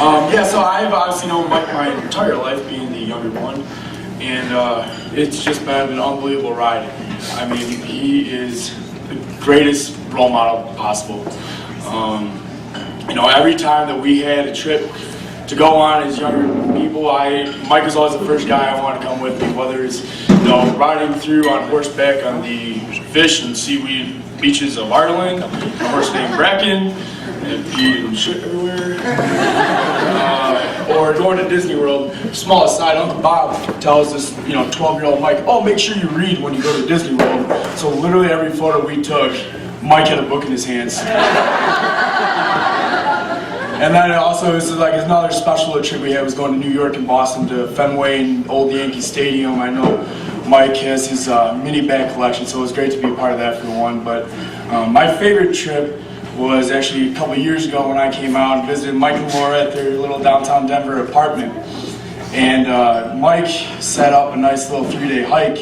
Yeah, so I've obviously known Mike my entire life, being the younger one, and it's just been an unbelievable ride. I mean, he is the greatest role model possible. You know, every time that we had a trip to go on as younger people, Mike was always the first guy I wanted to come with me, whether it's, you know, riding through on horseback on the fish and seaweed beaches of Ireland, a horse named Bracken, and pee and shit everywhere. Or going to Disney World. Small aside, Uncle Bob tells this, 12-year-old Mike, oh, make sure you read when you go to Disney World. So literally every photo we took, Mike had a book in his hands. And then also, this is like another special trip we had was going to New York and Boston to Fenway and Old Yankee Stadium. I know Mike has his mini bag collection, so it was great to be a part of that for one. But my favorite trip was actually a couple years ago when I came out and visited Mike and Laura at their little downtown Denver apartment. And Mike set up a nice little 3-day hike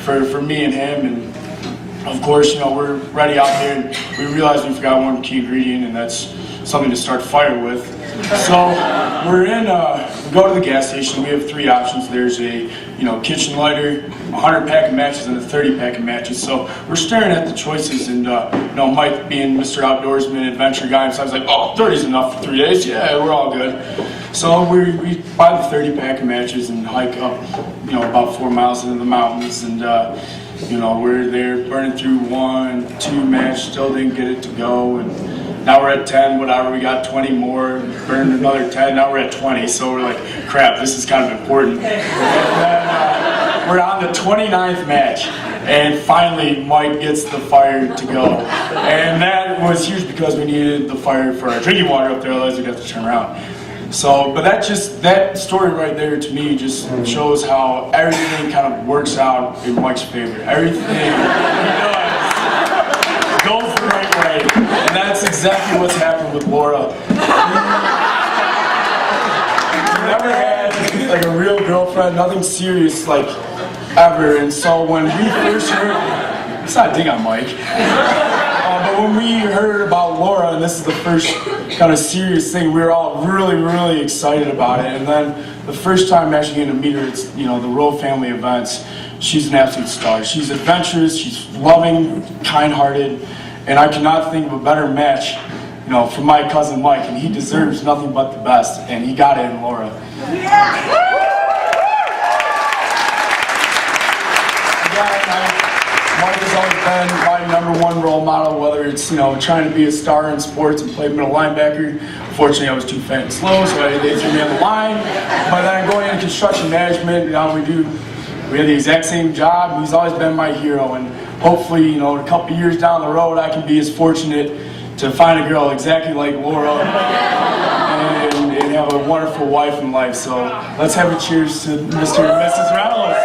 for me and him. And of course, we're ready out there and we realized we forgot one key ingredient, and that's something to start fire with. So we're in, we go to the gas station. We have 3 options. There's a kitchen lighter, 100 pack of matches, and a 30 pack of matches. So we're staring at the choices, and Mike, being Mr. Outdoorsman, adventure guy, so I was like, oh, 30's enough for 3 days. Yeah, we're all good. So we buy the 30 pack of matches and hike up, about 4 miles into the mountains, and we're there burning through 1, 2 match, still didn't get it to go, and now we're at 10, whatever, we got 20 more, burned another 10, now we're at 20, so we're like, crap, this is kind of important. And then we're on the 29th match, and finally Mike gets the fire to go. And that was huge because we needed the fire for our drinking water up there, otherwise we'd have to turn around. So, but that story right there to me just shows how everything kind of works out in Mike's favor. Everything he does goes the right way, and that's exactly what's happened with Laura. We've never had like a real girlfriend, nothing serious like ever, and so when we first heard, it's not a dig on Mike, but when we heard about Laura, and this is the first kind of serious thing, we were all really, really excited about it. And then the first time actually getting to meet her, it's the Rowe family events. She's an absolute star. She's adventurous, she's loving, kind-hearted, and I cannot think of a better match, for my cousin Mike, and he deserves nothing but the best, and he got it in Laura. Mike has always been my #1 role model, whether it's trying to be a star in sports and play middle linebacker. Unfortunately, I was too fat and slow, so they threw me on the line. But then going into construction management, we had the exact same job. He's always been my hero, and hopefully, a couple years down the road, I can be as fortunate to find a girl exactly like Laura and have a wonderful wife in life. So let's have a cheers to Mr. and Mrs. Reynolds.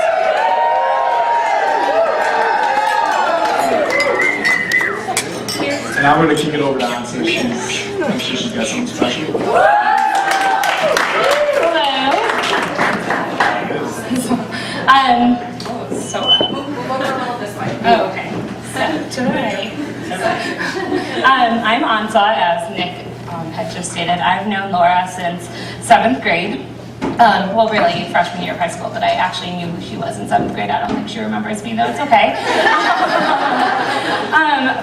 And I'm going to kick it over to Ann, so I'm sure she's got something special. So loud. Oh, okay. So today, I'm Ansa, as Nick had just stated. I've known Laura since 7th grade. Well, really, freshman year of high school, but I actually knew who she was in 7th grade. I don't think she remembers me, though. It's okay.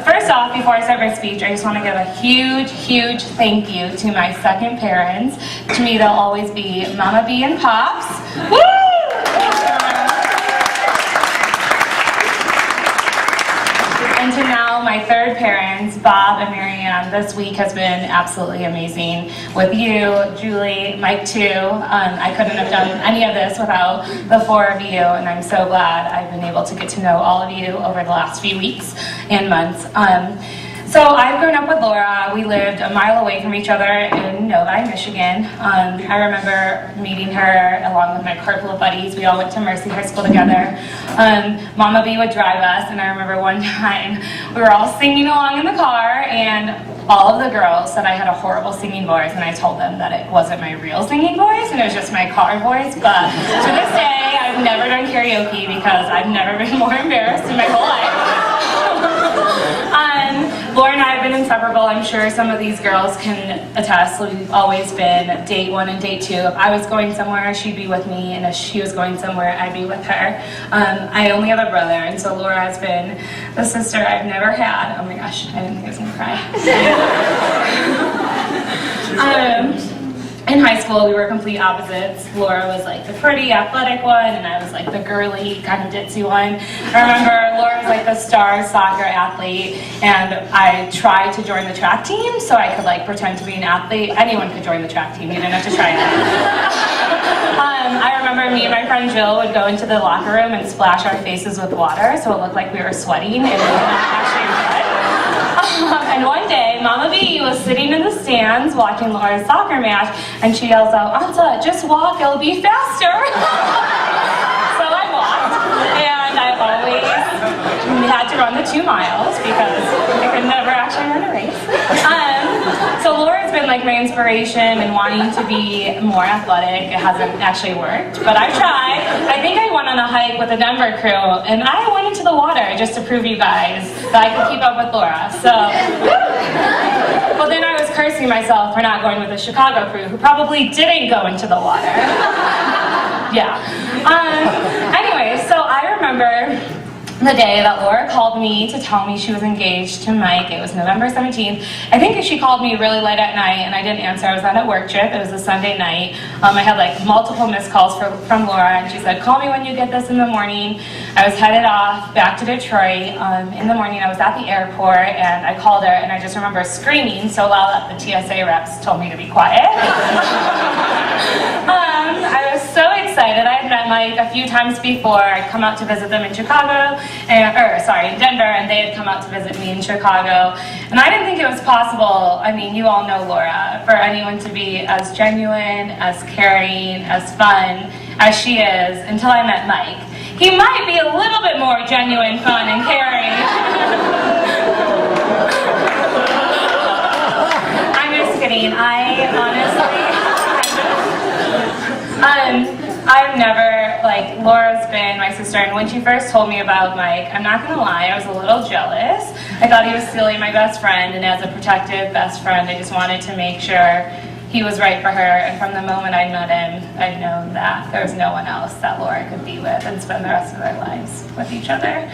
First off, before I start my speech, I just want to give a huge, huge thank you to my second parents. To me, they'll always be Mama B and Pops. Woo! And to now, my third parents, Bob and Marianne. This week has been absolutely amazing with you, Julie, Mike too. I couldn't have done any of this without the 4 of you, and I'm so glad I've been able to get to know all of you over the last few weeks and months. So I've grown up with Laura. We lived a mile away from each other in Novi, Michigan. I remember meeting her along with my carpool of buddies. We all went to Mercy High School together. Mama B would drive us, and I remember one time we were all singing along in the car, and all of the girls said I had a horrible singing voice, and I told them that it wasn't my real singing voice, and it was just my car voice. But to this day, I've never done karaoke because I've never been more embarrassed in my whole life. Laura and I have been inseparable. I'm sure some of these girls can attest. We've always been date one and date two. If I was going somewhere, she'd be with me, and if she was going somewhere, I'd be with her. I only have a brother, and so Laura has been the sister I've never had. Oh my gosh, I didn't think I was gonna cry. In high school, we were complete opposites. Laura was like the pretty, athletic one, and I was like the girly, kind of ditzy one. I remember Laura was like the star soccer athlete, and I tried to join the track team so I could like pretend to be an athlete. Anyone could join the track team, you didn't have to try that. I remember me and my friend Jill would go into the locker room and splash our faces with water so it looked like we were sweating, and we were not actually wet. And one day, Mama B was sitting in the stands watching Laura's soccer match, and she yells out, "Anta, just walk, it'll be faster." So I walked, and I always had to run the 2 miles because I could never actually run a race. So Laura's been like my inspiration and wanting to be more athletic. It hasn't actually worked, but I've tried. I think I went on a hike with the Denver crew, and I went into the water just to prove you guys that I could keep up with Laura. So, well, then I was cursing myself for not going with the Chicago crew, who probably didn't go into the water. Yeah. Anyway, so I remember the day that Laura called me to tell me she was engaged to Mike. It was November 17th. I think she called me really late at night, and I didn't answer. I was on a work trip. It was a Sunday night. I had like multiple missed calls from Laura, and she said, "Call me when you get this in the morning." I was headed off back to Detroit. In the morning, I was at the airport, and I called her, and I just remember screaming so loud that the TSA reps told me to be quiet. I was so excited. I had met Mike a few times before. I'd come out to visit them in Chicago, in Denver, and they had come out to visit me in Chicago. And I didn't think it was possible, I mean, you all know Laura, for anyone to be as genuine, as caring, as fun as she is until I met Mike. He might be a little bit more genuine, fun, and caring. I'm just kidding. I honestly... I've never, like, Laura's been my sister, and when she first told me about Mike, I'm not gonna lie, I was a little jealous. I thought he was silly, my best friend, and as a protective best friend, I just wanted to make sure he was right for her, and from the moment I met him, I'd known that there was no one else that Laura could be with and spend the rest of their lives with each other.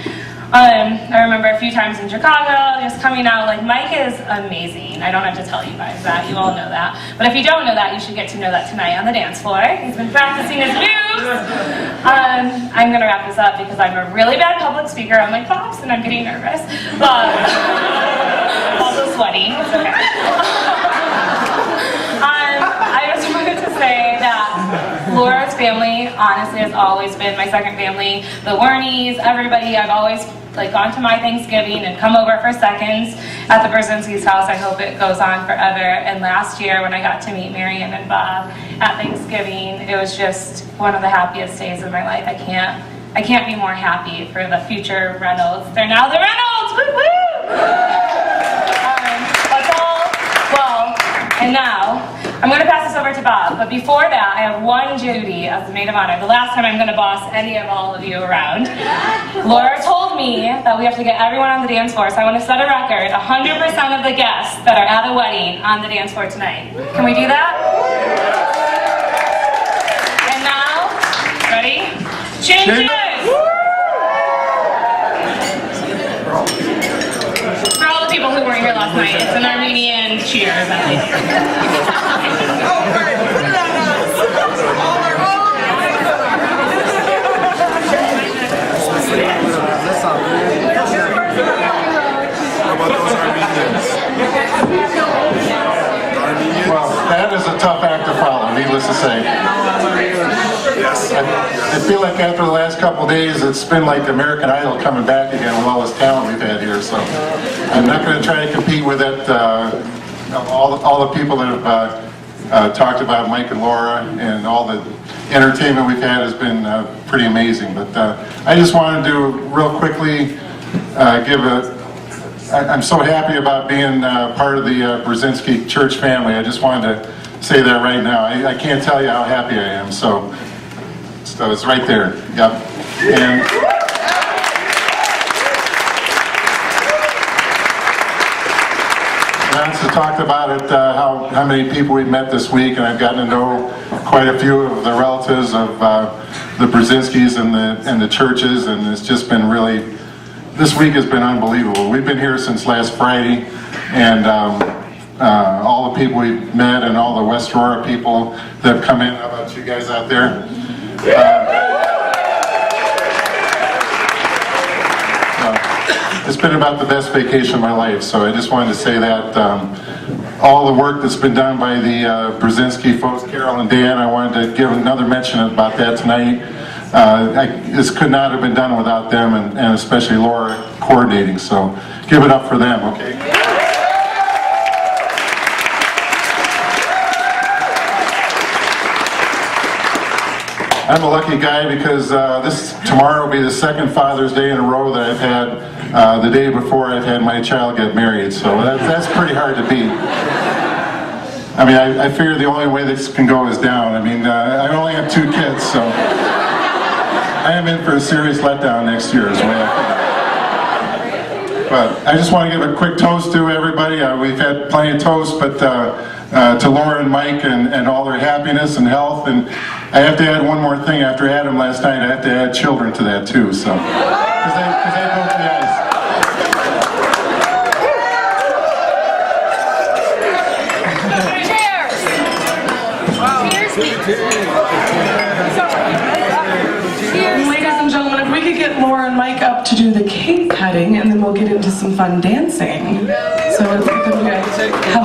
I remember a few times in Chicago, just coming out, like, Mike is amazing. I don't have to tell you guys that, you all know that. But if you don't know that, you should get to know that tonight on the dance floor. He's been practicing his moves. I'm gonna wrap this up because I'm a really bad public speaker. I'm like, Pops, and I'm getting nervous. But, also sweating, it's okay. I just wanted to say that Laura's family, honestly, has always been my second family. The Wernies, everybody, I've always gone to my Thanksgiving and come over for seconds at the Brzezinski's house. I hope it goes on forever. And last year when I got to meet Marion and Bob at Thanksgiving, it was just one of the happiest days of my life. I can't be more happy for the future Reynolds. They're now the Reynolds! Woo woo! That's all. Well, and now I'm going to pass this over to Bob, but before that, I have one duty as the maid of honor. The last time I'm going to boss any of all of you around. Laura told me that we have to get everyone on the dance floor, so I want to set a record, 100% of the guests that are at a wedding on the dance floor tonight. Can we do that? And now, ready? Chin chin! For all the people who weren't here last night, it's an Armenian cheers that they do. Well, that is a tough act to follow, needless to say. Yes. I feel like after the last couple of days, it's been like American Idol coming back again with all this talent we've had here. So I'm not going to try to compete with it. All the people that have talked about Mike and Laura and all the entertainment we've had has been pretty amazing. But I just wanted to real quickly I'm so happy about being part of the Brzezinski church family. I just wanted to say that right now. I can't tell you how happy I am. So it's right there. Yep. Lance has talked about it, how many people we've met this week, and I've gotten to know quite a few of the relatives of the Brzezinskis and the churches, and it's just been really, this week has been unbelievable. We've been here since last Friday, and all the people we've met and all the West Aurora people that have come in. How about you guys out there? It's been about the best vacation of my life, so I just wanted to say that all the work that's been done by the Brzezinski folks, Carol and Dan, I wanted to give another mention about that tonight. This could not have been done without them, and especially Laura coordinating, so give it up for them, okay? I'm a lucky guy because tomorrow will be the second Father's Day in a row that I've had the day before I've had my child get married, so that's pretty hard to beat. I mean, I figure the only way this can go is down. I mean, I only have 2 kids, so I am in for a serious letdown next year as well. But I just want to give a quick toast to everybody. We've had plenty of toasts, but to Laura and Mike and all their happiness and health. And I have to add one more thing. After Adam last night, I have to add children to that too. So, because they broke the ice. Ladies and gentlemen, if we could get Laura and Mike up to do the cake cutting, and then we'll get into some fun dancing. So if you guys have